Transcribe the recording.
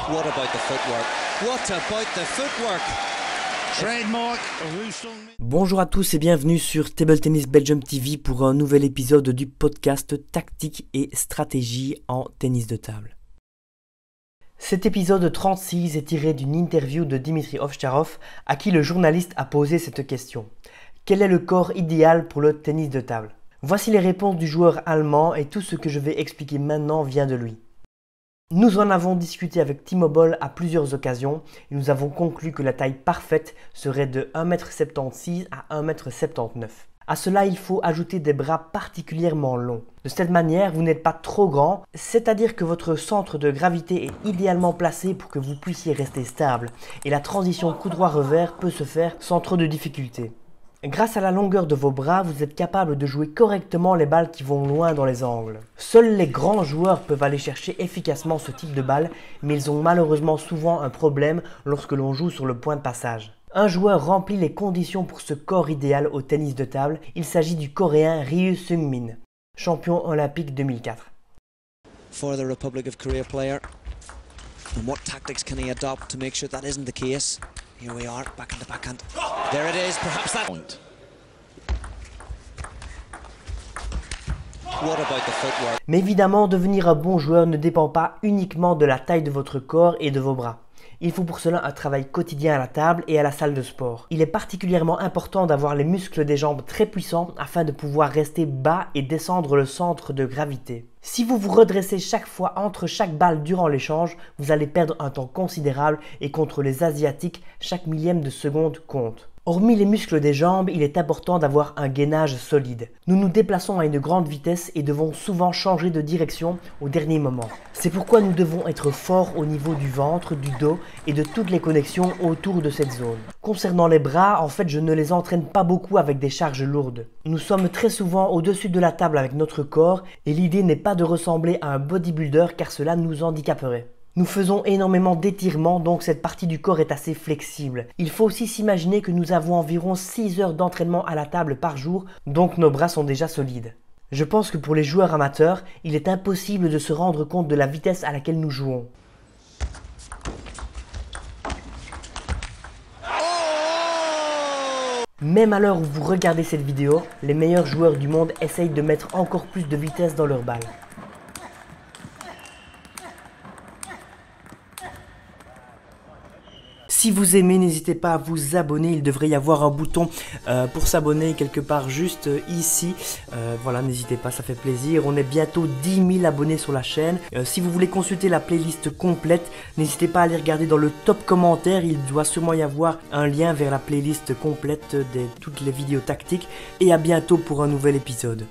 What about the footwork? What about the footwork? Trademark. Bonjour à tous et bienvenue sur Table Tennis Belgium TV pour un nouvel épisode du podcast Tactique et stratégie en tennis de table. Cet épisode 36 est tiré d'une interview de Dimitri Ovtcharov à qui le journaliste a posé cette question. Quel est le corps idéal pour le tennis de table? Voici les réponses du joueur allemand et tout ce que je vais expliquer maintenant vient de lui. Nous en avons discuté avec Timo Boll à plusieurs occasions et nous avons conclu que la taille parfaite serait de 1m76 à 1m79. À cela, il faut ajouter des bras particulièrement longs. De cette manière, vous n'êtes pas trop grand, c'est-à-dire que votre centre de gravité est idéalement placé pour que vous puissiez rester stable et la transition coup droit-revers peut se faire sans trop de difficultés. Grâce à la longueur de vos bras, vous êtes capable de jouer correctement les balles qui vont loin dans les angles. Seuls les grands joueurs peuvent aller chercher efficacement ce type de balle, mais ils ont malheureusement souvent un problème lorsque l'on joue sur le point de passage. Un joueur remplit les conditions pour ce corps idéal au tennis de table. Il s'agit du Coréen Ryu Seung-min, champion olympique 2004. For the Republic of Korea player. And what tactics can he adopt to make sure that isn't the case? Here we are, backhand to backhand. There it is, perhaps that point. What about the footwork? Mais évidemment, devenir un bon joueur ne dépend pas uniquement de la taille de votre corps et de vos bras. Il faut pour cela un travail quotidien à la table et à la salle de sport. Il est particulièrement important d'avoir les muscles des jambes très puissants afin de pouvoir rester bas et descendre le centre de gravité. Si vous vous redressez chaque fois entre chaque balle durant l'échange, vous allez perdre un temps considérable et contre les Asiatiques, chaque millième de seconde compte. Hormis les muscles des jambes, il est important d'avoir un gainage solide. Nous nous déplaçons à une grande vitesse et devons souvent changer de direction au dernier moment. C'est pourquoi nous devons être forts au niveau du ventre, du dos et de toutes les connexions autour de cette zone. Concernant les bras, en fait je ne les entraîne pas beaucoup avec des charges lourdes. Nous sommes très souvent au-dessus de la table avec notre corps et l'idée n'est pas de ressembler à un bodybuilder car cela nous handicaperait. Nous faisons énormément d'étirements, donc cette partie du corps est assez flexible. Il faut aussi s'imaginer que nous avons environ 6 heures d'entraînement à la table par jour, donc nos bras sont déjà solides. Je pense que pour les joueurs amateurs, il est impossible de se rendre compte de la vitesse à laquelle nous jouons. Même à l'heure où vous regardez cette vidéo, les meilleurs joueurs du monde essayent de mettre encore plus de vitesse dans leurs balles. Si vous aimez, n'hésitez pas à vous abonner, il devrait y avoir un bouton pour s'abonner quelque part juste ici. Voilà, n'hésitez pas, ça fait plaisir. On est bientôt 10 000 abonnés sur la chaîne. Si vous voulez consulter la playlist complète, n'hésitez pas à aller regarder dans le top commentaire. Il doit sûrement y avoir un lien vers la playlist complète de toutes les vidéos tactiques. Et à bientôt pour un nouvel épisode.